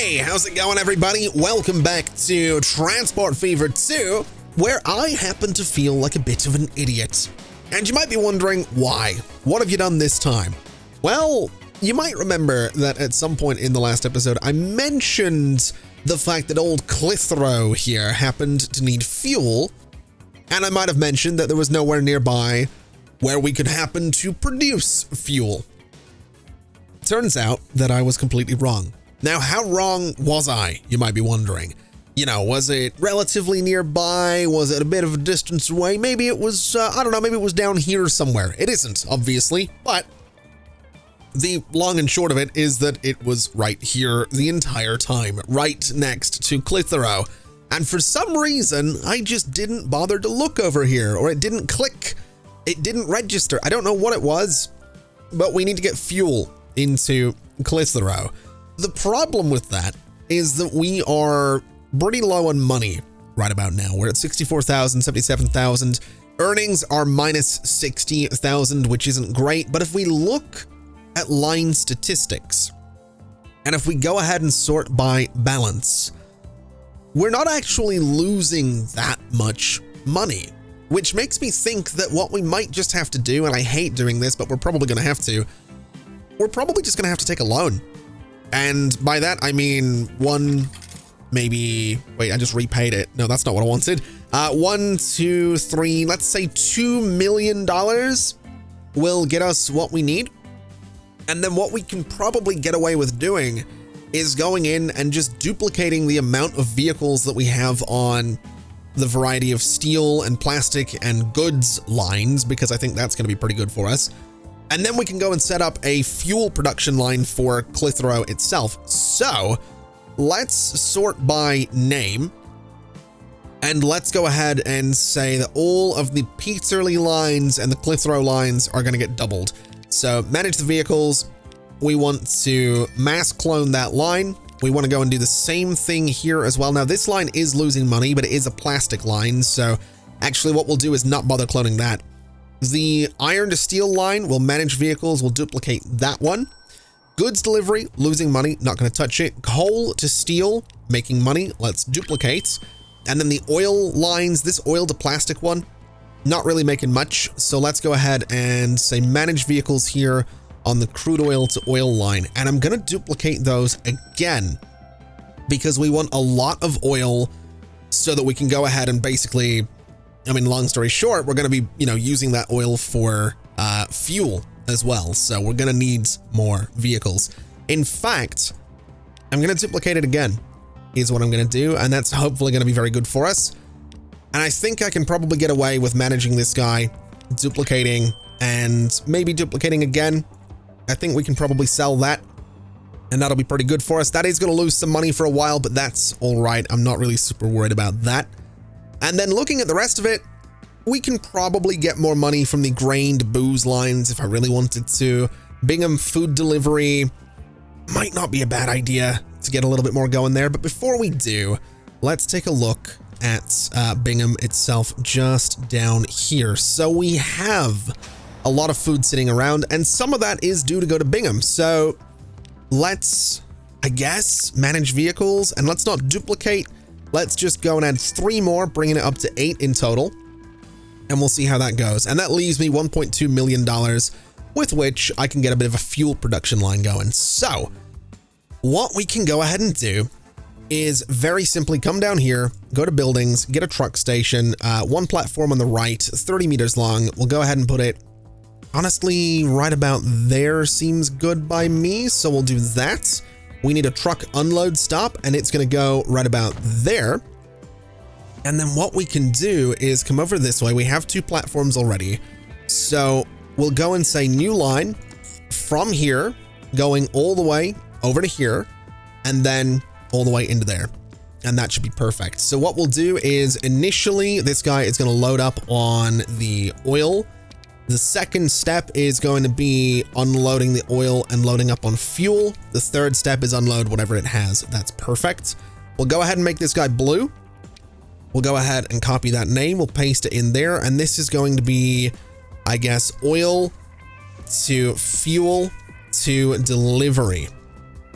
Hey, how's it going, everybody? Welcome back to Transport Fever 2, where I happen to feel like a bit of an idiot. And you might be wondering why. What have you done this time? Well, you might remember that at some point in the last episode, I mentioned the fact that old Clithro here happened to need fuel, and I might have mentioned that there was nowhere nearby where we could happen to produce fuel. Turns out that I was completely wrong. Now, how wrong was I, you might be wondering? You know, was it relatively nearby? Was it a bit of a distance away? Maybe it was, I don't know, maybe it was down here somewhere. It isn't, obviously, but the long and short of it is that it was right here the entire time, right next to Clithro. And for some reason, I just didn't bother to look over here, or it didn't click. It didn't register. I don't know what it was, but we need to get fuel into Clithro. The problem with that is that we are pretty low on money right about now. We're at 64,000, 77,000. Earnings are minus 60,000, which isn't great. But if we look at line statistics, and if we go ahead and sort by balance, we're not actually losing that much money, which makes me think that what we might just have to do, and I hate doing this, but we're probably going to have to, we're probably just going to have to take a loan. And by that, I mean one, maybe, wait, I just repaid it. No, that's not what I wanted. 1, 2, 3, let's say $2 million will get us what we need. And then what we can probably get away with doing is going in and just duplicating the amount of vehicles that we have on the variety of steel and plastic and goods lines, because I think that's going to be pretty good for us. And then we can go and set up a fuel production line for Clithro itself. So let's sort by name, and let's go ahead and say that all of the Peterlee lines and the Clithro lines are going to get doubled. So manage the vehicles. We want to mass clone that line. We want to go and do the same thing here as well. Now, this line is losing money, but it is a plastic line. So actually what we'll do is not bother cloning that. The iron to steel line will manage vehicles. We'll duplicate that one. Goods delivery, losing money, not going to touch it. Coal to steel, making money. Let's duplicate. And then the oil lines, this oil to plastic one, not really making much. So let's go ahead and say manage vehicles here on the crude oil to oil line. And I'm going to duplicate those again because we want a lot of oil so that we can go ahead and basically, I mean, long story short, we're going to be, using that oil for fuel as well. So we're going to need more vehicles. In fact, I'm going to duplicate it again is what I'm going to do. And that's hopefully going to be very good for us. And I think I can probably get away with managing this guy, duplicating and maybe duplicating again. I think we can probably sell that and that'll be pretty good for us. That is going to lose some money for a while, but that's all right. I'm not really super worried about that. And then looking at the rest of it, we can probably get more money from the grained booze lines if I really wanted to. Bingham food delivery might not be a bad idea to get a little bit more going there. But before we do, let's take a look at Bingham itself just down here. So we have a lot of food sitting around, and some of that is due to go to Bingham. So let's, I guess, manage vehicles, and let's not duplicate. Let's just go and add 3 more, bringing it up to 8 in total. And we'll see how that goes. And that leaves me $1.2 million, with which I can get a bit of a fuel production line going. So what we can go ahead and do is very simply come down here, go to buildings, get a truck station, 1 platform on the right, 30 meters long. We'll go ahead and put it, honestly, right about there seems good by me. So we'll do that. We need a truck unload stop, and it's going to go right about there. And then what we can do is come over this way. We have 2 platforms already. So we'll go and say new line from here, going all the way over to here, and then all the way into there. And that should be perfect. So what we'll do is initially this guy is going to load up on the oil. The second step is going to be unloading the oil and loading up on fuel. The third step is unload whatever it has. That's perfect. We'll go ahead and make this guy blue. We'll go ahead and copy that name. We'll paste it in there. And this is going to be, I guess, oil to fuel to delivery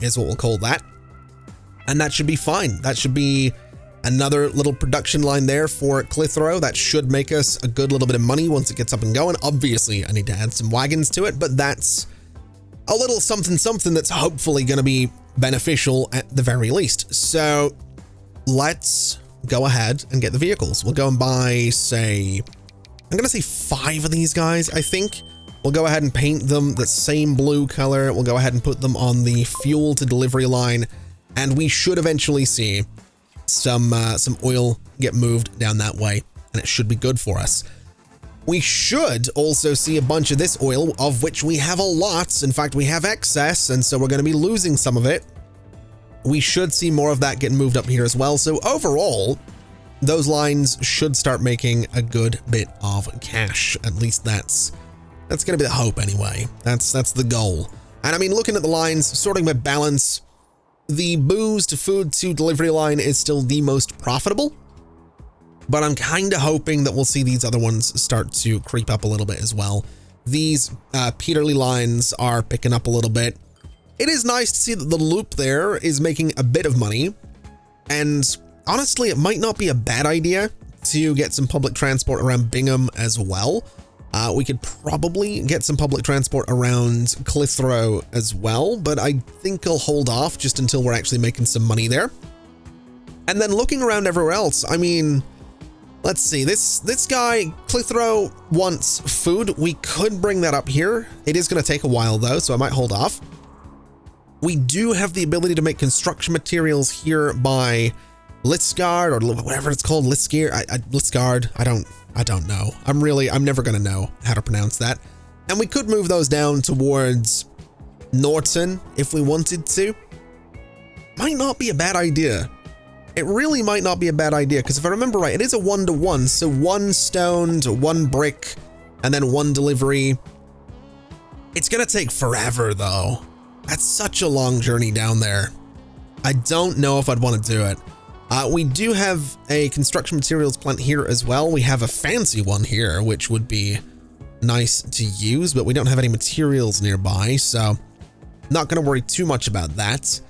is what we'll call that. And that should be fine. That should be another little production line there for Clitheroe. That should make us a good little bit of money once it gets up and going. Obviously, I need to add some wagons to it, but that's a little something that's hopefully going to be beneficial at the very least. So let's go ahead and get the vehicles. We'll go and buy, say, I'm going to say 5 of these guys, I think. We'll go ahead and paint them the same blue color. We'll go ahead and put them on the fuel to delivery line, and we should eventually see some oil get moved down that way, and it should be good for us. We should also see a bunch of this oil, of which we have a lot. In fact, we have excess, and so we're going to be losing some of it. We should see more of that getting moved up here as well. So overall, those lines should start making a good bit of cash. At least that's going to be the hope anyway. That's the goal. And I mean, looking at the lines, sorting by balance, the booze to food to delivery line is still the most profitable, but I'm kind of hoping that we'll see these other ones start to creep up a little bit as well. These Peterlee lines are picking up a little bit. It is nice to see that the loop there is making a bit of money, and honestly, it might not be a bad idea to get some public transport around Bingham as well. We could probably get some public transport around Clitheroe as well, but I think I'll hold off just until we're actually making some money there. And then looking around everywhere else, I mean, let's see, this guy, Clitheroe, wants food. We could bring that up here. It is going to take a while though, so I might hold off. We do have the ability to make construction materials here by Lisgard, or whatever it's called, Lisgard. I don't know. I'm never going to know how to pronounce that. And we could move those down towards Norton if we wanted to. Might not be a bad idea. It really might not be a bad idea, because if I remember right, it is a 1-to-1. So 1 stone to 1 brick and then 1 delivery. It's going to take forever though. That's such a long journey down there. I don't know if I'd want to do it. We do have a construction materials plant here as well. We have a fancy one here, which would be nice to use, but we don't have any materials nearby, so not going to worry too much about that.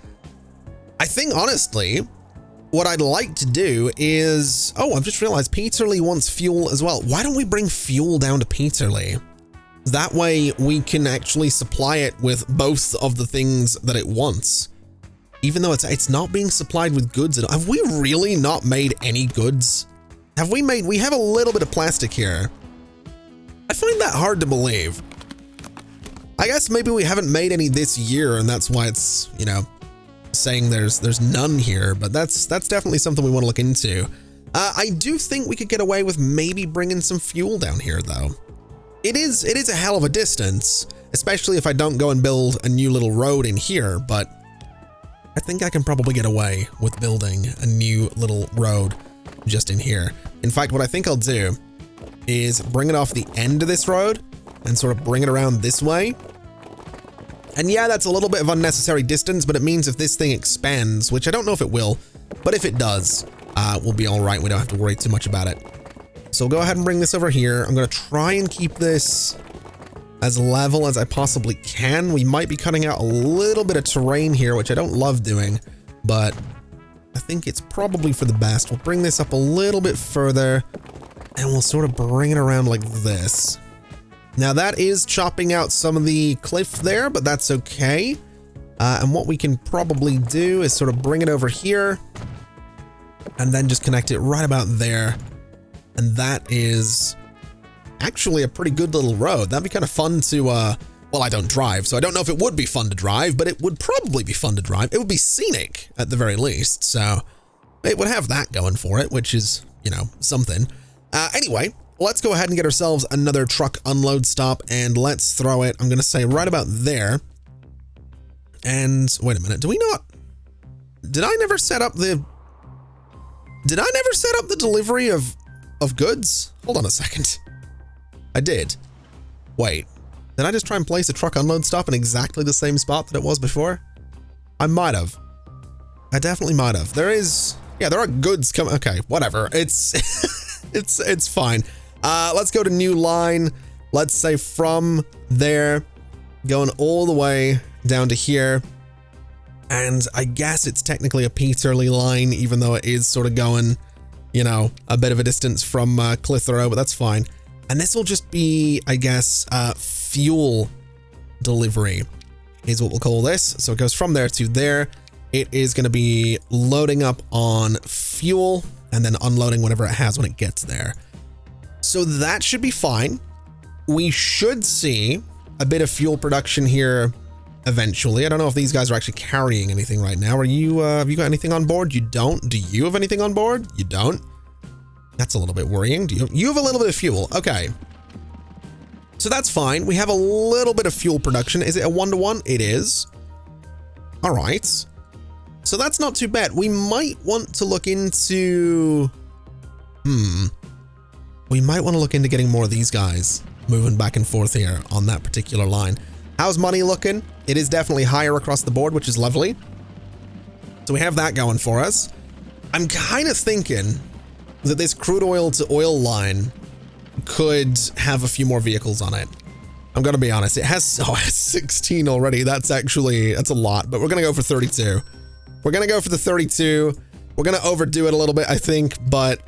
I think, honestly, what I'd like to do is... Oh, I've just realized Peterlee wants fuel as well. Why don't we bring fuel down to Peterlee? That way we can actually supply it with both of the things that it wants. Even though it's not being supplied with goods. Have we really not made any goods? We have a little bit of plastic here. I find that hard to believe. I guess maybe we haven't made any this year, and that's why it's, you know, saying there's none here, but that's definitely something we want to look into. I do think we could get away with maybe bringing some fuel down here though. It is a hell of a distance, especially if I don't go and build a new little road in here, but I think I can probably get away with building a new little road just in here. In fact, what I think I'll do is bring it off the end of this road and sort of bring it around this way. And yeah, that's a little bit of unnecessary distance, but it means if this thing expands, which I don't know if it will, but if it does, we'll be all right. We don't have to worry too much about it. So we'll go ahead and bring this over here. I'm going to try and keep this as level as I possibly can. We might be cutting out a little bit of terrain here, which I don't love doing, but I think it's probably for the best. We'll bring this up a little bit further and we'll sort of bring it around like this. Now that is chopping out some of the cliff there, but that's okay. And what we can probably do is sort of bring it over here and then just connect it right about there. And that is actually a pretty good little road. That'd be kind of fun to, well, I don't drive, so I don't know if it would be fun to drive, but it would probably be fun to drive. It would be scenic at the very least, so it would have that going for it, which is, you know, something. Anyway, let's go ahead and get ourselves another truck unload stop, and let's throw it, I'm going to say right about there. And wait a minute, did I never set up the delivery of goods? Hold on a second. I did. Wait, did I just try and place a truck unload stop in exactly the same spot that it was before? I might have. I definitely might have. There are goods coming. Okay, whatever. It's, it's fine. Let's go to new line. Let's say from there, going all the way down to here. And I guess it's technically a Peterlee line, even though it is sort of going, you know, a bit of a distance from Clitheroe, but that's fine. And this will just be, I guess, fuel delivery is what we'll call this. So it goes from there to there. It is going to be loading up on fuel and then unloading whatever it has when it gets there. So that should be fine. We should see a bit of fuel production here eventually. I don't know if these guys are actually carrying anything right now. Are you, have you got anything on board? You don't? Do you have anything on board? You don't? That's a little bit worrying. You have a little bit of fuel. Okay. So that's fine. We have a little bit of fuel production. Is it a 1-to-1? It is. All right. So that's not too bad. We might want to look into... We might want to look into getting more of these guys moving back and forth here on that particular line. How's money looking? It is definitely higher across the board, which is lovely. So we have that going for us. I'm kind of thinking that this crude oil to oil line could have a few more vehicles on it. I'm going to be honest. It has 16 already. That's a lot, but we're going to go for 32. We're going to go for the 32. We're going to overdo it a little bit, I think, but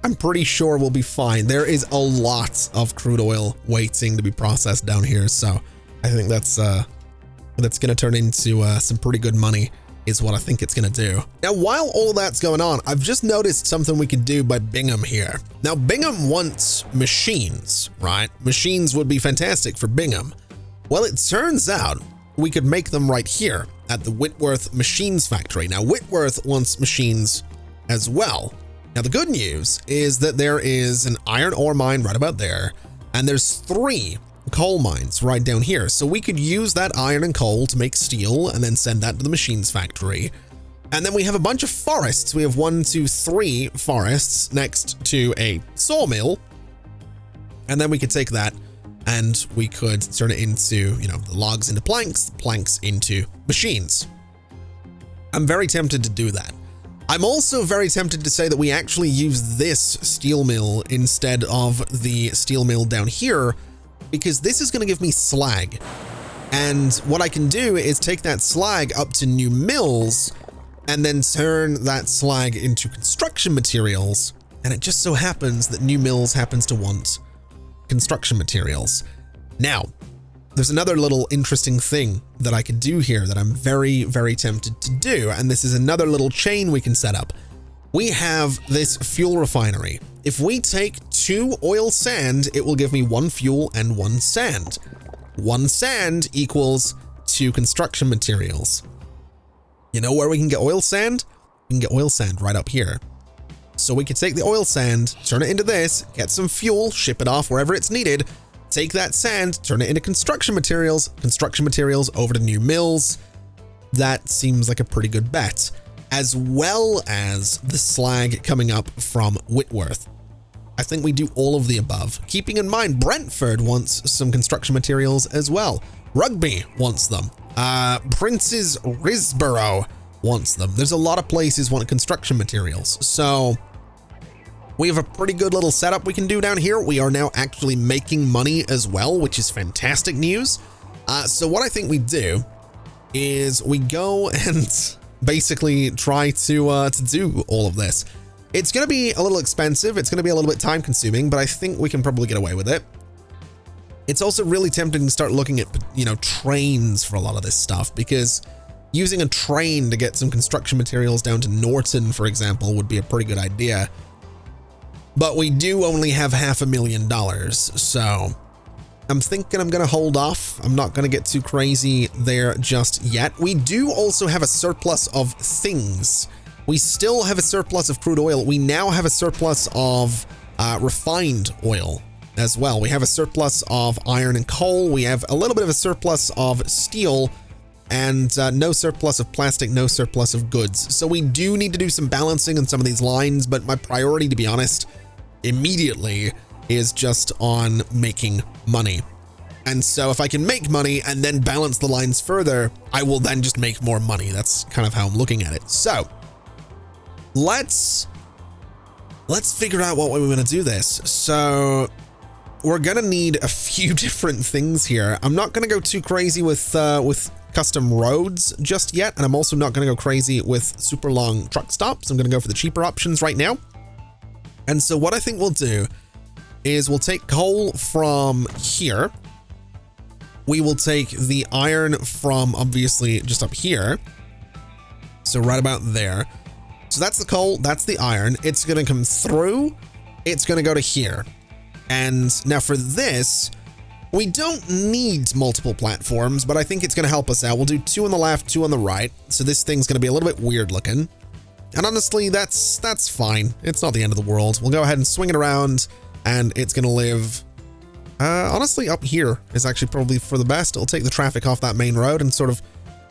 I'm pretty sure we'll be fine. There is a lot of crude oil waiting to be processed down here. So I think that's going to turn into some pretty good money is what I think it's going to do. Now, while all that's going on, I've just noticed something we can do by Bingham here. Now, Bingham wants machines, right? Machines would be fantastic for Bingham. Well, it turns out we could make them right here at the Whitworth Machines Factory. Now, Whitworth wants machines as well. Now, the good news is that there is an iron ore mine right about there, and there's 3 coal mines right down here. So we could use that iron and coal to make steel and then send that to the machines factory. And then we have a bunch of forests. We have 1, 2, 3 forests next to a sawmill. And then we could take that and we could turn it into, you know, the logs into planks, the planks into machines. I'm very tempted to do that. I'm also very tempted to say that we actually use this steel mill instead of the steel mill down here, because this is going to give me slag. And what I can do is take that slag up to new mills and then turn that slag into construction materials. And it just so happens that new mills happens to want construction materials. Now, there's another little interesting thing that I could do here that I'm very, very tempted to do. And this is another little chain we can set up. We have this fuel refinery. If we take 2 oil sand, it will give me 1 fuel and 1 sand. 1 sand equals 2 construction materials. You know where we can get oil sand? We can get oil sand right up here. So we could take the oil sand, turn it into this, get some fuel, ship it off wherever it's needed, take that sand, turn it into construction materials over to new mills. That seems like a pretty good bet, as well as the slag coming up from Whitworth. I think we do all of the above, keeping in mind Brentford wants some construction materials as well. Rugby wants them. Prince's Risborough wants them. There's a lot of places want construction materials. So we have a pretty good little setup we can do down here. We are now actually making money as well, which is fantastic news. So what I think we do is we go and basically try to do all of this. It's going to be a little expensive. It's going to be a little bit time consuming, but I think we can probably get away with it. It's also really tempting to start looking at, you know, trains for a lot of this stuff, because using a train to get some construction materials down to Norton, for example, would be a pretty good idea. But we do only have $500,000, so I'm thinking I'm going to hold off. I'm not going to get too crazy there just yet. We do also have a surplus of things. We still have a surplus of crude oil. We now have a surplus of refined oil as well. We have a surplus of iron and coal. We have a little bit of a surplus of steel, and no surplus of plastic, no surplus of goods. So we do need to do some balancing on some of these lines, but my priority, to be honest, immediately is just on making money. And so if I can make money and then balance the lines further, I will then just make more money. That's kind of how I'm looking at it. So let's figure out what way we're going to do this. So we're going to need a few different things here. I'm not going to go too crazy with custom roads just yet, and I'm also not going to go crazy with super long truck stops. I'm going to go for the cheaper options right now. And so what I think we'll do is we'll take coal from here. We will take the iron from obviously just up here. So right about there. So that's the coal, that's the iron. It's going to come through. It's going to go to here. And now for this, we don't need multiple platforms, but I think it's going to help us out. We'll do 2 on the left, 2 on the right. So this thing's going to be a little bit weird looking. And honestly, that's fine. It's not the end of the world. We'll go ahead and swing it around, and it's going to live, honestly, up here is actually probably for the best. It'll take the traffic off that main road and sort of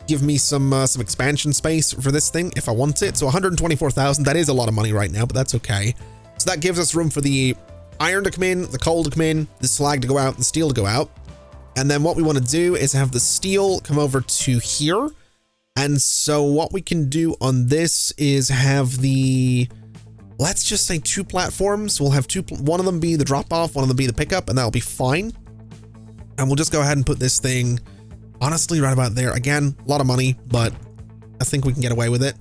give me some expansion space for this thing if I want it. So 124,000, that is a lot of money right now, but that's okay. So that gives us room for the iron to come in, the coal to come in, the slag to go out, the steel to go out. And then what we want to do is have the steel come over to here. And so what we can do on this is have the, let's just say 2 platforms. We'll have one of them be the drop off, one of them be the pickup, and that'll be fine. And we'll just go ahead and put this thing honestly right about there. Again, a lot of money, but I think we can get away with it.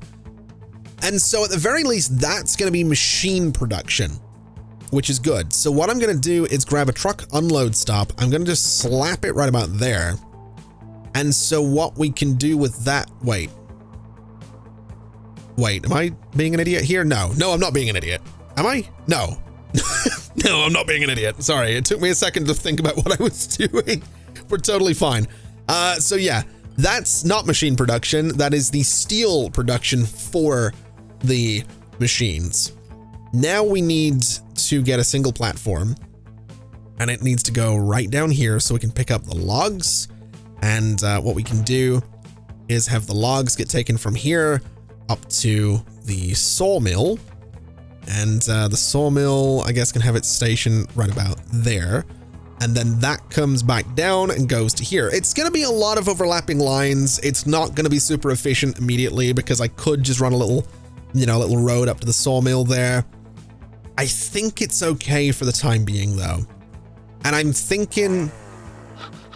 And so at the very least, that's going to be machine production, which is good. So what I'm going to do is grab a truck unload stop. I'm going to just slap it right about there. And so what we can do with that, wait, am I being an idiot here? No, I'm not being an idiot. Am I? No, no, I'm not being an idiot. Sorry. It took me a second to think about what I was doing. We're totally fine. So yeah, that's not machine production. That is the steel production for the machines. Now we need to get a single platform, and it needs to go right down here so we can pick up the logs. And what we can do is have the logs get taken from here up to the sawmill. And the sawmill, I guess, can have its station right about there. And then that comes back down and goes to here. It's going to be a lot of overlapping lines. It's not going to be super efficient immediately because I could just run a little, little road up to the sawmill there. I think it's okay for the time being though. And I'm thinking,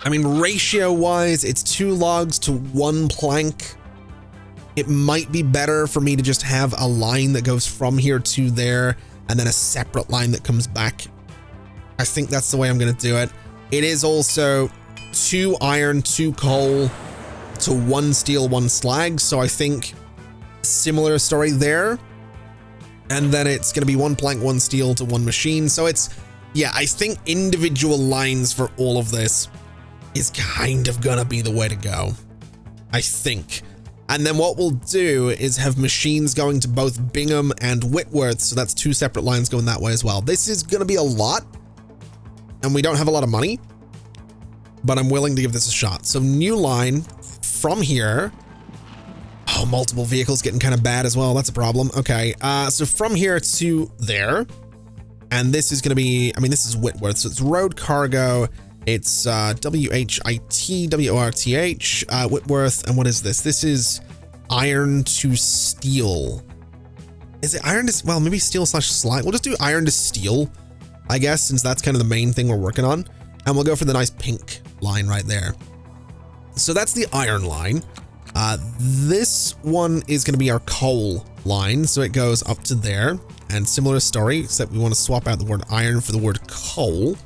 ratio wise, it's 2 logs to 1 plank. It might be better for me to just have a line that goes from here to there and then a separate line that comes back. I think that's the way I'm going to do it. It is also 2 iron, 2 coal to 1 steel, 1 slag. So I think similar story there. And then it's going to be 1 plank, 1 steel to 1 machine. So it's, yeah, I think individual lines for all of this is kind of going to be the way to go, I think. And then what we'll do is have machines going to both Bingham and Whitworth. So that's 2 separate lines going that way as well. This is going to be a lot, and we don't have a lot of money, but I'm willing to give this a shot. So new line from here. Oh, multiple vehicles getting kind of bad as well. That's a problem. Okay. So from here to there, and this is going to be, this is Whitworth. So it's road cargo. It's W-H-I-T, W-O-R-T-H, Whitworth. And what is this? This is iron to steel. Is it iron to, well, maybe steel / slag. We'll just do iron to steel, I guess, since that's kind of the main thing we're working on. And we'll go for the nice pink line right there. So that's the iron line. This one is going to be our coal line. So it goes up to there, and similar story, except we want to swap out the word iron for the word coal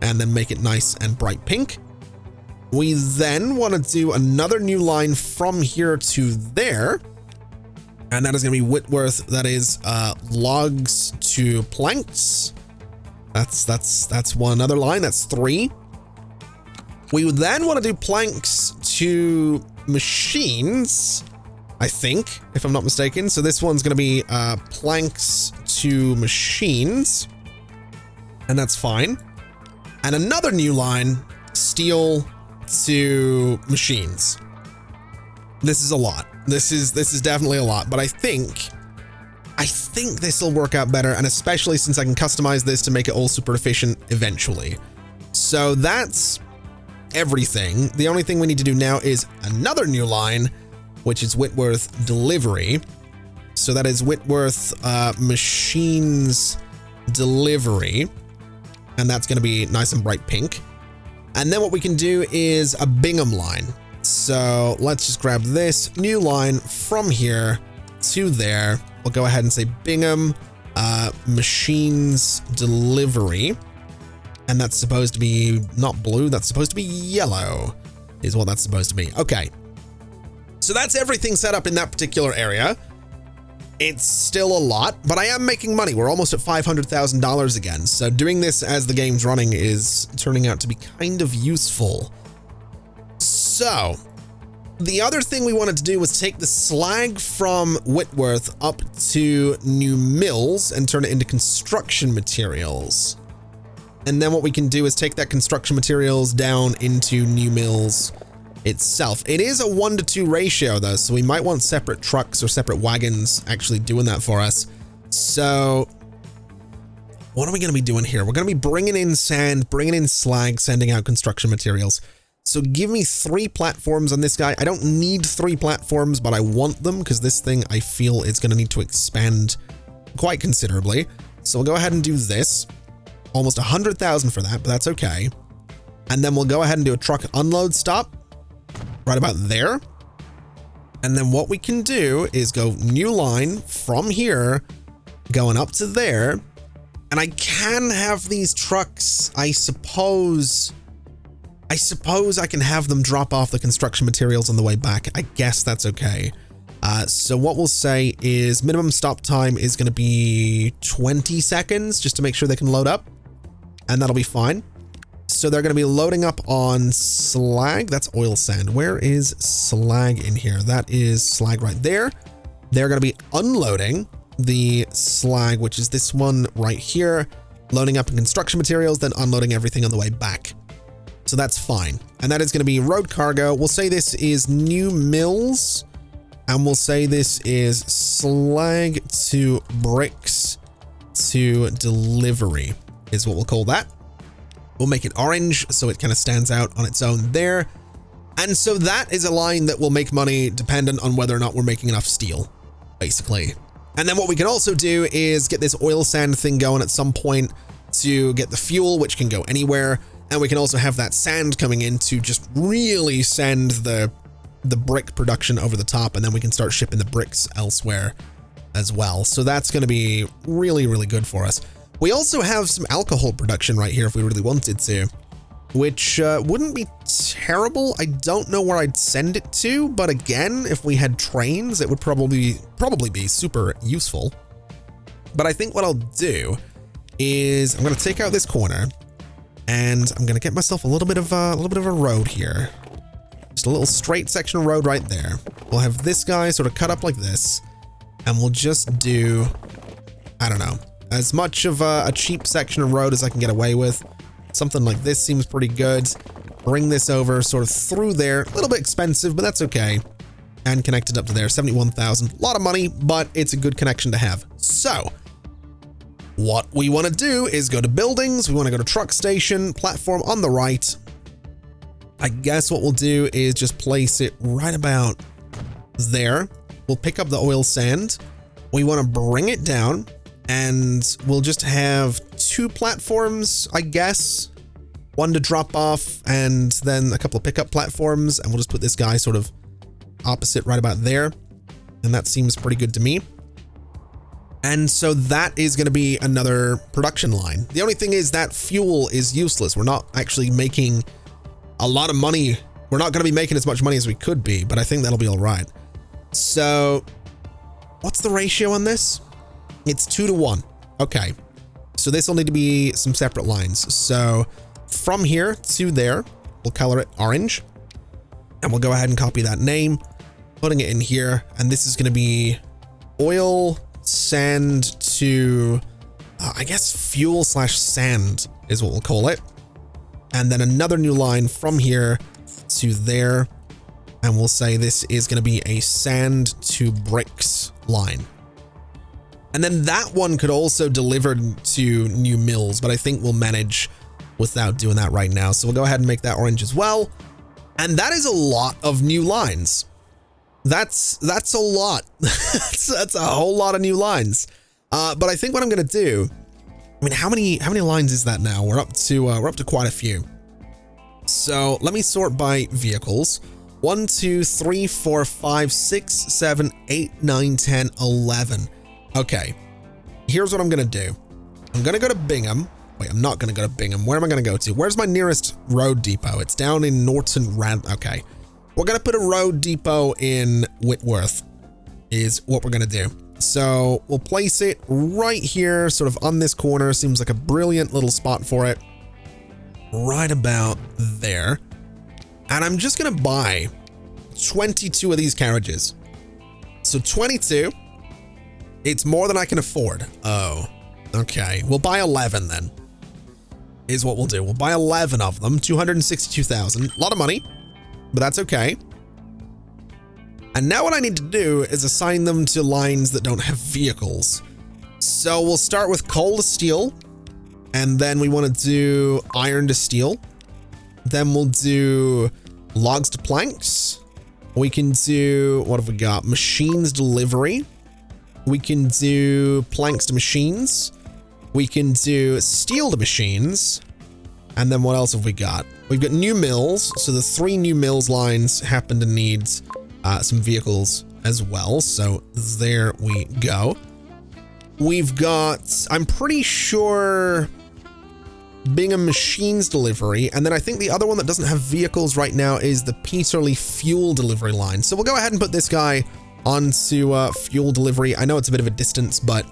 and then make it nice and bright pink. We then want to do another new line from here to there. And that is going to be Whitworth. That is, logs to planks. That's one other line. That's 3. We would then want to do planks to machines, I think, if I'm not mistaken. So this one's going to be planks to machines, and that's fine. And another new line, steel to machines. This is a lot. This is definitely a lot, but I think this will work out better, and especially since I can customize this to make it all super efficient eventually. So that's everything. The only thing we need to do now is another new line, which is Whitworth delivery. So that is Whitworth machines delivery, and that's going to be nice and bright pink. And then what we can do is a Bingham line So let's just grab this new line from here to there. We'll go ahead and say Bingham machines delivery. And that's supposed to be not blue. That's supposed to be yellow is what that's supposed to be. Okay. So that's everything set up in that particular area. It's still a lot, but I am making money. We're almost at $500,000 again. So doing this as the game's running is turning out to be kind of useful. So the other thing we wanted to do was take the slag from Whitworth up to New Mills and turn it into construction materials. And then what we can do is take that construction materials down into New Mills itself. It is a 1-to-2 ratio though, so we might want separate trucks or separate wagons actually doing that for us. So what are we going to be doing here? We're going to be bringing in sand, bringing in slag, sending out construction materials. So give me 3 platforms on this guy. I don't need 3 platforms, but I want them because this thing I feel is going to need to expand quite considerably. So we'll go ahead and do this. Almost 100,000 for that, but that's okay. And then we'll go ahead and do a truck unload stop right about there. And then what we can do is go new line from here going up to there. And I can have these trucks, I suppose I can have them drop off the construction materials on the way back. I guess that's okay. So what we'll say is minimum stop time is going to be 20 seconds just to make sure they can load up. And that'll be fine. So they're going to be loading up on slag. That's oil sand. Where is slag in here? That is slag right there. They're going to be unloading the slag, which is this one right here, loading up in construction materials, then unloading everything on the way back. So that's fine. And that is going to be road cargo. We'll say this is New Mills, and we'll say this is slag to bricks to delivery is what we'll call that. We'll make it orange so it kind of stands out on its own there. And so that is a line that will make money dependent on whether or not we're making enough steel, basically. And then what we can also do is get this oil sand thing going at some point to get the fuel, which can go anywhere. And we can also have that sand coming in to just really send the brick production over the top. And then we can start shipping the bricks elsewhere as well. So that's going to be really, really good for us. We also have some alcohol production right here if we really wanted to, which wouldn't be terrible. I don't know where I'd send it to, but again, if we had trains, it would probably be super useful. But I think what I'll do is I'm going to take out this corner and I'm going to get myself a little bit of a road here. Just a little straight section of road right there. We'll have this guy sort of cut up like this, and we'll just do, I don't know, as much of a cheap section of road as I can get away with. Something like this seems pretty good. Bring this over sort of through there. A little bit expensive, but that's okay. And connect it up to there. 71,000. A lot of money, but it's a good connection to have. So what we want to do is go to buildings. We want to go to truck station, platform on the right. I guess what we'll do is just place it right about there. We'll pick up the oil sand. We want to bring it down. And we'll just have 2 platforms, I guess. One to drop off and then a couple of pickup platforms. And we'll just put this guy sort of opposite right about there. And that seems pretty good to me. And so that is going to be another production line. The only thing is that fuel is useless. We're not actually making a lot of money. We're not going to be making as much money as we could be, but I think that'll be all right. So what's the ratio on this? It's 2-to-1. Okay. So this will need to be some separate lines. So from here to there, we'll color it orange. And we'll go ahead and copy that name, putting it in here. And this is going to be oil sand to, I guess, fuel / sand is what we'll call it. And then another new line from here to there. And we'll say this is going to be a sand to bricks line. And then that one could also deliver to New Mills, but I think we'll manage without doing that right now. So we'll go ahead and make that orange as well. And that is a lot of new lines. That's a lot. that's a whole lot of new lines. But I think what I'm going to do, I mean, how many lines is that now? We're up to quite a few. So let me sort by vehicles. 1, 2, 3, 4, 5, 6, 7, 8, 9, 10, 11. Okay. Here's what I'm going to do. I'm going to go to Bingham. Wait, I'm not going to go to Bingham. Where am I going to go to? Where's my nearest road depot? It's down in Norton Rand. Okay. We're going to put a road depot in Whitworth is what we're going to do. So we'll place it right here, sort of on this corner. Seems like a brilliant little spot for it. Right about there. And I'm just going to buy 22 of these carriages. So 22. It's more than I can afford. Oh, okay. We'll buy 11 then, is what we'll do. We'll buy 11 of them, 262,000. A lot of money, but that's okay. And now what I need to do is assign them to lines that don't have vehicles. So we'll start with coal to steel, and then we want to do iron to steel. Then we'll do logs to planks. We can do, what have we got? Machines delivery. We can do planks to machines. We can do steel to machines. And then what else have we got? We've got new mills. So the 3 new mills lines happen to need some vehicles as well. So there we go. We've got, I'm pretty sure, Bingham machines delivery. And then I think the other one that doesn't have vehicles right now is the Peterlee fuel delivery line. So we'll go ahead and put this guy onto fuel delivery. I know it's a bit of a distance, but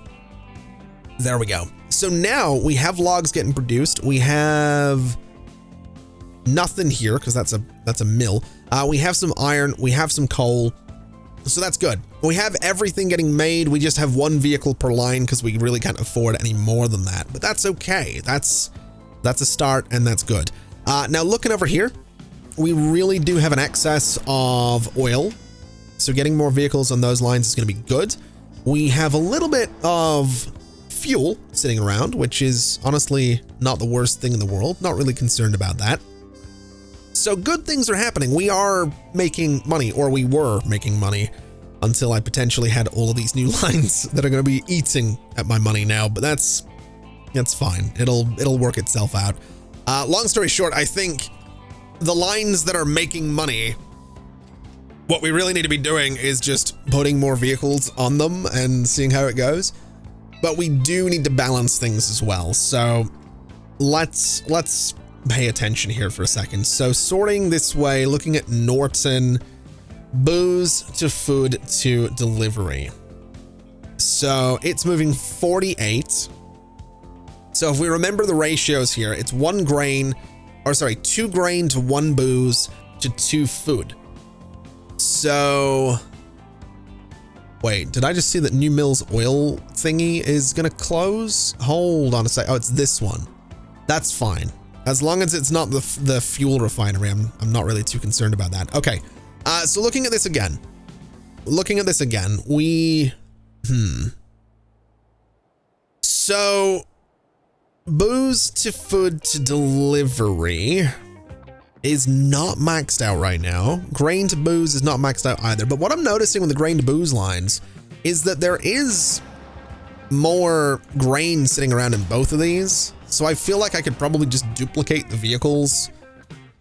there we go. So now we have logs getting produced. We have nothing here because that's a mill. We have some iron. We have some coal. So that's good. We have everything getting made. We just have 1 vehicle per line because we really can't afford any more than that. But that's okay. That's a start, and that's good. Now looking over here, we really do have an excess of oil. So getting more vehicles on those lines is going to be good. We have a little bit of fuel sitting around, which is honestly not the worst thing in the world. Not really concerned about that. So good things are happening. We are making money, or we were making money until I potentially had all of these new lines that are going to be eating at my money now, but that's fine. It'll work itself out. Long story short, I think the lines that are making money, what we really need to be doing is just putting more vehicles on them and seeing how it goes. But we do need to balance things as well. So let's pay attention here for a second. So sorting this way, looking at Norton, booze to food to delivery. So it's moving 48. So if we remember the ratios here, it's 2 grain to 1 booze to 2 food. So wait, did I just see that New Mills oil thingy is going to close? Hold on a sec. Oh, it's this one. That's fine. As long as it's not the fuel refinery, I'm not really too concerned about that. Okay. So looking at this again, So booze to food to delivery is not maxed out right now. Grain to booze is not maxed out either. But what I'm noticing with the grain to booze lines is that there is more grain sitting around in both of these. So I feel like I could probably just duplicate the vehicles.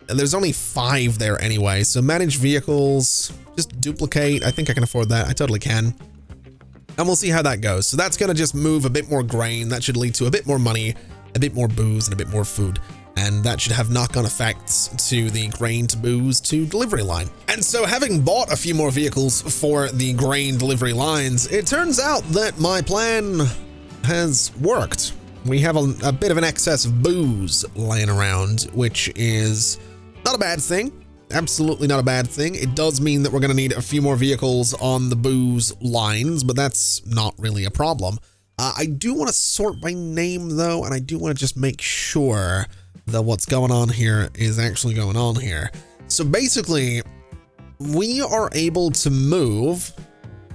And there's only 5 there anyway. So manage vehicles, just duplicate. I think I can afford that. I totally can. And we'll see how that goes. So that's going to just move a bit more grain. That should lead to a bit more money, a bit more booze, and a bit more food. And that should have knock-on effects to the grain to booze to delivery line. And so having bought a few more vehicles for the grain delivery lines, it turns out that my plan has worked. We have a bit of an excess of booze laying around, which is not a bad thing. Absolutely not a bad thing. It does mean that we're going to need a few more vehicles on the booze lines, but that's not really a problem. I do want to sort by name though, and I do want to just make sure that what's going on here is actually going on here. So basically, we are able to move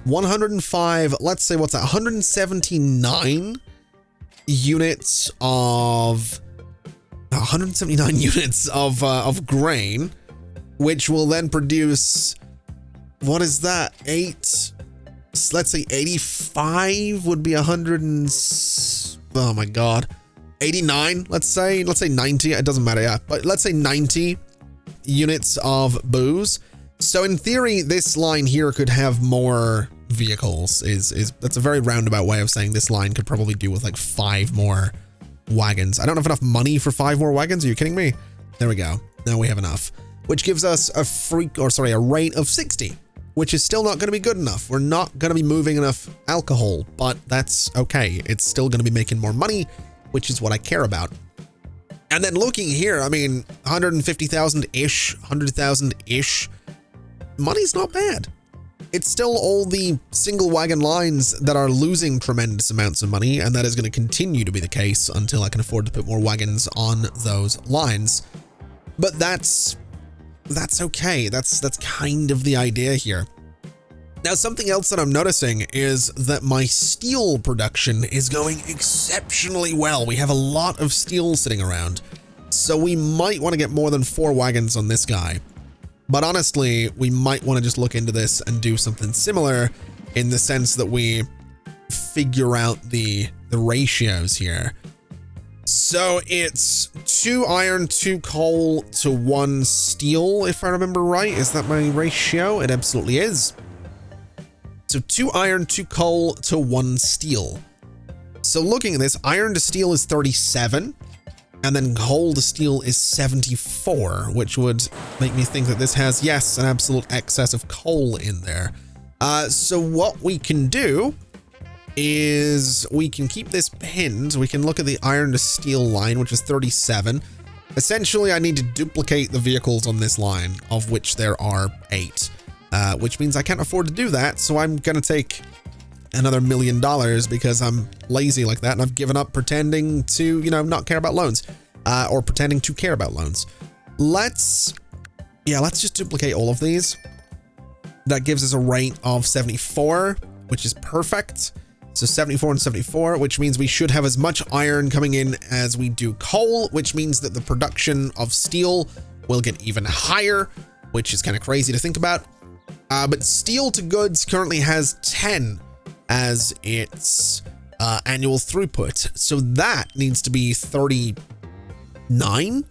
105, let's say, what's that, 179 units of 179 units of grain, which will then produce, what is that, 8, let's say 85 would be 100 and, oh my god, 89, let's say 90, it doesn't matter, yeah, but let's say 90 units of booze. So in theory, this line here could have more vehicles. That's a very roundabout way of saying this line could probably do with like 5 more wagons. I don't have enough money for 5 more wagons. Are you kidding me? There we go. Now we have enough, which gives us a rate of 60, which is still not going to be good enough. We're not going to be moving enough alcohol, but that's okay. It's still going to be making more money, which is what I care about. And then looking here, I mean, 150,000-ish, 100,000-ish. Money's not bad. It's still all the single wagon lines that are losing tremendous amounts of money, and that is going to continue to be the case until I can afford to put more wagons on those lines. But that's okay. That's kind of the idea here. Now, something else that I'm noticing is that my steel production is going exceptionally well. We have a lot of steel sitting around, so we might want to get more than 4 wagons on this guy. But honestly, we might want to just look into this and do something similar in the sense that we figure out the ratios here. So it's 2 iron, 2 coal to 1 steel, if I remember right. Is that my ratio? It absolutely is. So 2 iron, 2 coal to 1 steel. So looking at this, iron to steel is 37. And then coal to steel is 74, which would make me think that this has, yes, an absolute excess of coal in there. So what we can do is we can keep this pinned. We can look at the iron to steel line, which is 37. Essentially, I need to duplicate the vehicles on this line, of which there are 8, which means I can't afford to do that. So I'm going to take another $1 million because I'm lazy like that, and I've given up pretending to, not care about loans, or pretending to care about loans. Let's just duplicate all of these. That gives us a rate of 74, which is perfect. So 74 and 74, which means we should have as much iron coming in as we do coal, which means that the production of steel will get even higher, which is kind of crazy to think about. But steel to goods currently has 10 as its annual throughput. So that needs to be 39,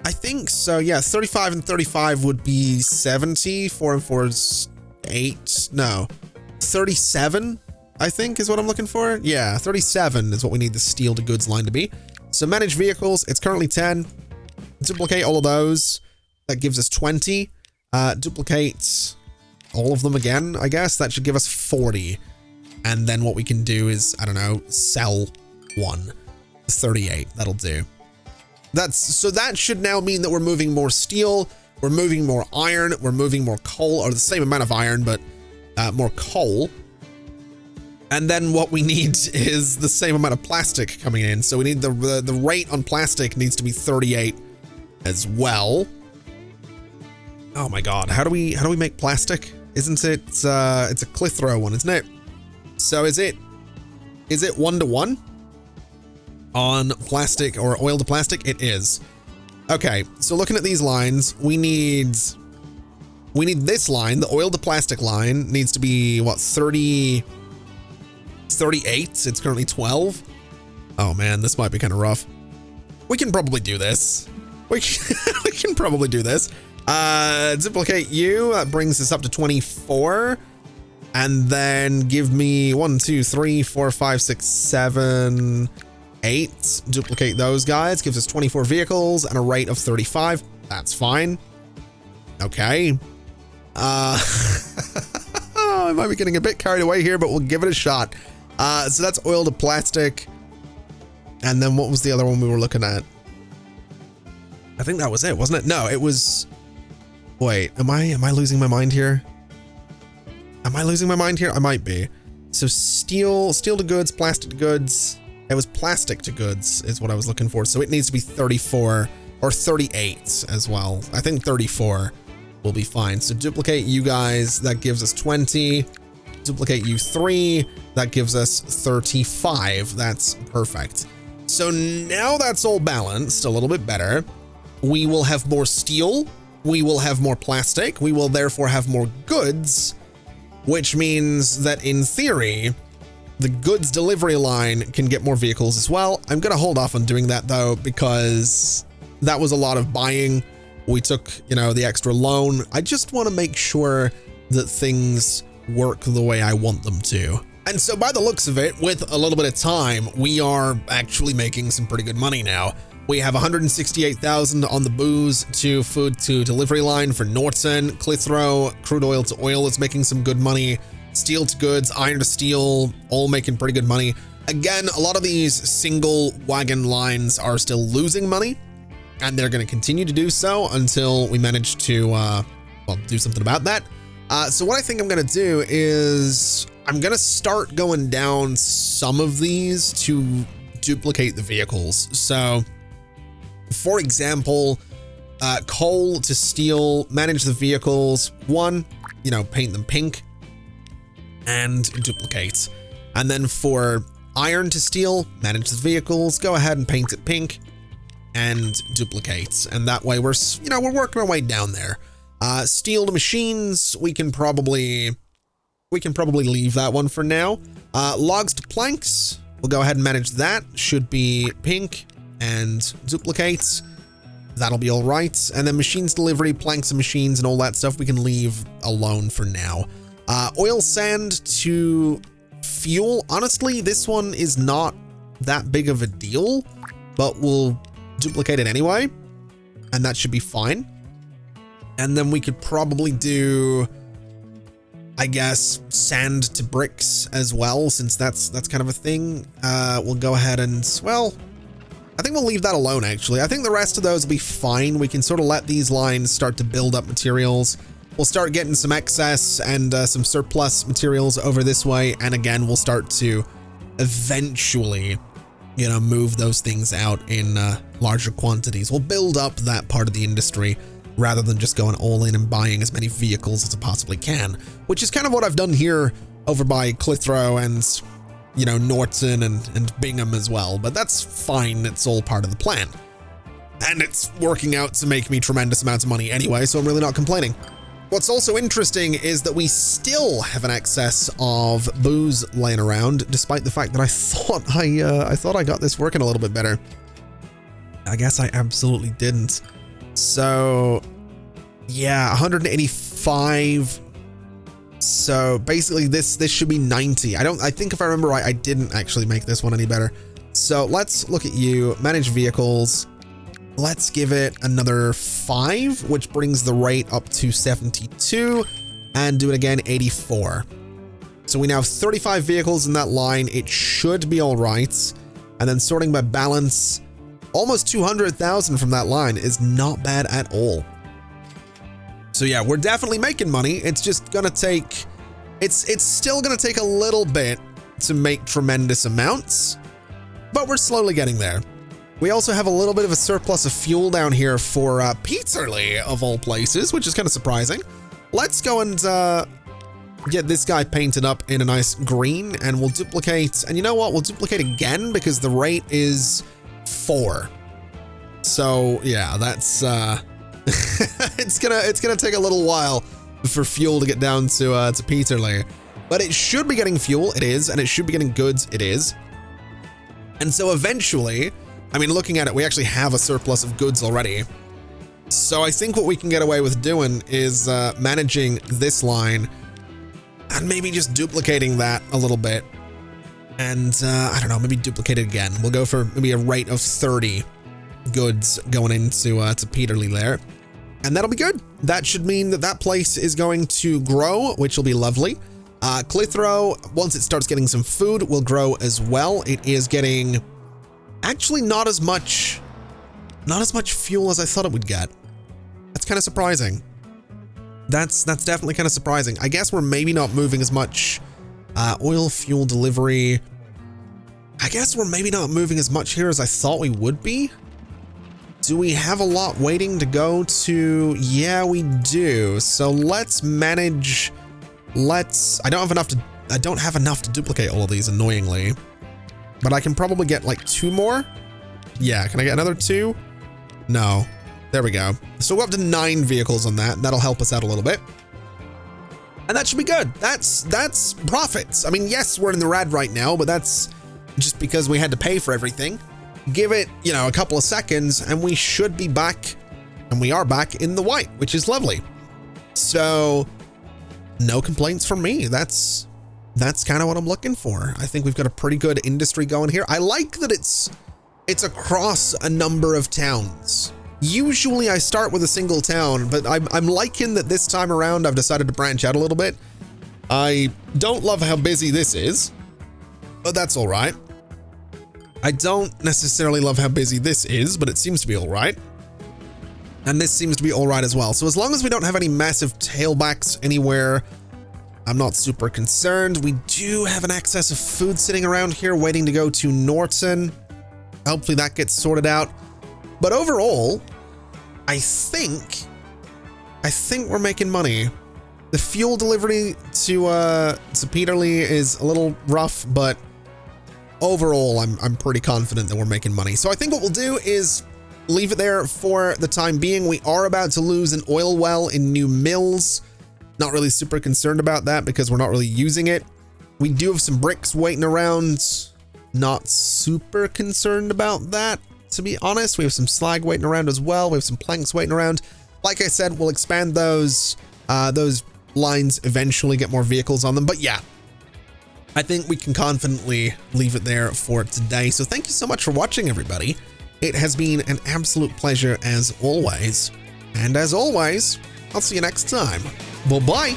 I think. So yeah, 35 and 35 would be 70. 4 and 4 is 8. No, 37, I think is what I'm looking for. Yeah, 37 is what we need the steel to goods line to be. So manage vehicles, it's currently 10. Duplicate all of those. That gives us 20. Duplicate all of them again, I guess. That should give us 40. And then what we can do is, I don't know, sell 1. 38, that'll do. So that should now mean that we're moving more steel, we're moving more iron, we're moving more coal, or the same amount of iron, but more coal. And then what we need is the same amount of plastic coming in. So we need the rate on plastic needs to be 38 as well. Oh my God, how do we make plastic? Isn't it, it's a Clithrow one, isn't it? So is it 1-to-1 on plastic or oil to plastic? It is. Okay, so looking at these lines, we need this line, the oil to plastic line needs to be what, 38? It's currently 12. Oh man, this might be kind of rough. We can probably do this. We can probably do this. Duplicate you, that brings us up to 24. And then give me 1, 2, 3, 4, 5, 6, 7, 8. Duplicate those guys. Gives us 24 vehicles and a rate of 35. That's fine. Okay. I might be getting a bit carried away here, but we'll give it a shot. So that's oil to plastic. And then what was the other one we were looking at? I think that was it, wasn't it? No, it was... Wait, am I losing my mind here? Am I losing my mind here? I might be. So steel to goods, plastic to goods. It was plastic to goods is what I was looking for. So it needs to be 34 or 38 as well. I think 34 will be fine. So duplicate you guys. That gives us 20. Duplicate you 3. That gives us 35. That's perfect. So now that's all balanced a little bit better. We will have more steel. We will have more plastic. We will therefore have more goods, which means that in theory, the goods delivery line can get more vehicles as well. I'm going to hold off on doing that though, because that was a lot of buying We took, you know, the extra loan. I just want to make sure that things work the way I want them to. And so by the looks of it, with a little bit of time, we are actually making some pretty good money now. We have 168,000 on the booze to food to delivery line for Norton. Clithrow, crude oil to oil is making some good money. Steel to goods, iron to steel, all making pretty good money. Again, a lot of these single wagon lines are still losing money, and they're going to continue to do so until we manage to, well, do something about that. So what I think I'm going to do is I'm going to start going down some of these to duplicate the vehicles. So, for example, coal to steel, manage the vehicles. One, you know, paint them pink and duplicate. And then for iron to steel, manage the vehicles, go ahead and paint it pink and duplicate. And that way we're, you know, we're working our way down there. Steel to machines, we can probably leave that one for now. Logs to planks, we'll go ahead and manage that. Should be pink and duplicate. That'll be all right. And then machines delivery, planks and machines and all that stuff we can leave alone for now. Oil sand to fuel. Honestly, this one is not that big of a deal, but we'll duplicate it anyway, and that should be fine. And then we could probably do, I guess, sand to bricks as well, since that's kind of a thing. We'll go ahead and, well, I think we'll leave that alone, actually. I think the rest of those will be fine. We can sort of let these lines start to build up materials. We'll start getting some excess and some surplus materials over this way. And again, we'll start to eventually, you know, move those things out in larger quantities. We'll build up that part of the industry rather than just going all in and buying as many vehicles as I possibly can, which is kind of what I've done here over by Clithrow and, you know, Norton and Bingham as well. But that's fine. It's all part of the plan. And it's working out to make me tremendous amounts of money anyway, so I'm really not complaining. What's also interesting is that we still have an excess of booze laying around, despite the fact that I thought I got this working a little bit better. I guess I absolutely didn't. So yeah, 185. So basically this should be 90. I think if I remember right, I didn't actually make this one any better. So let's look at you, manage vehicles. Let's give it another 5, which brings the rate up to 72, and do it again, 84. So we now have 35 vehicles in that line. It should be all right. And then sorting by balance, almost 200,000 from that line is not bad at all. So yeah, we're definitely making money. It's just gonna take, it's still gonna take a little bit to make tremendous amounts, but we're slowly getting there. We also have a little bit of a surplus of fuel down here for Peterlee, of all places, which is kind of surprising. Let's go and get this guy painted up in a nice green, and we'll duplicate. And you know what? We'll duplicate again because the rate is 4. So yeah, that's it's gonna take a little while for fuel to get down to Peterlee, but it should be getting fuel. It is, and it should be getting goods. It is, and so eventually. I mean, looking at it, we actually have a surplus of goods already. So I think what we can get away with doing is managing this line and maybe just duplicating that a little bit. And I don't know, maybe duplicate it again. We'll go for maybe a rate of 30 goods going into to Peterlee there. And that'll be good. That should mean that that place is going to grow, which will be lovely. Clithrow, once it starts getting some food, will grow as well. It is getting... actually not as much fuel as I thought it would get. That's kind of surprising. That's definitely kind of surprising. I guess we're maybe not moving as much oil fuel delivery. I guess we're maybe not moving as much here as I thought we would be. Do we have a lot waiting to go to? Yeah, we do. So let's manage. I don't have enough to duplicate all of these, annoyingly. But I can probably get like 2 more. Yeah, can I get another 2? No. There we go. So we're up to 9 vehicles on that. That'll help us out a little bit. And that should be good. That's profits. I mean, yes, we're in the red right now, but that's just because we had to pay for everything. Give it, you know, a couple of seconds and we should be back And we are back in the white, which is lovely. So no complaints from me. That's kind of what I'm looking for. I think we've got a pretty good industry going here. I like that it's across a number of towns. Usually I start with a single town, but I'm liking that this time around I've decided to branch out a little bit. I don't love how busy this is, but that's all right. I don't necessarily love how busy this is, but it seems to be all right. And this seems to be all right as well. So as long as we don't have any massive tailbacks anywhere, I'm not super concerned. We do have an excess of food sitting around here waiting to go to Norton. Hopefully that gets sorted out. But overall, I think we're making money. The fuel delivery to Peterlee is a little rough, but overall, I'm pretty confident that we're making money. So I think what we'll do is leave it there for the time being. We are about to lose an oil well in New Mills. Not really super concerned about that because we're not really using it. We do have some bricks waiting around. Not super concerned about that, to be honest. We have some slag waiting around as well. We have some planks waiting around. Like I said, we'll expand those lines eventually, get more vehicles on them. But yeah, I think we can confidently leave it there for today. So thank you so much for watching, everybody. It has been an absolute pleasure as always. And as always, I'll see you next time. Bye-bye.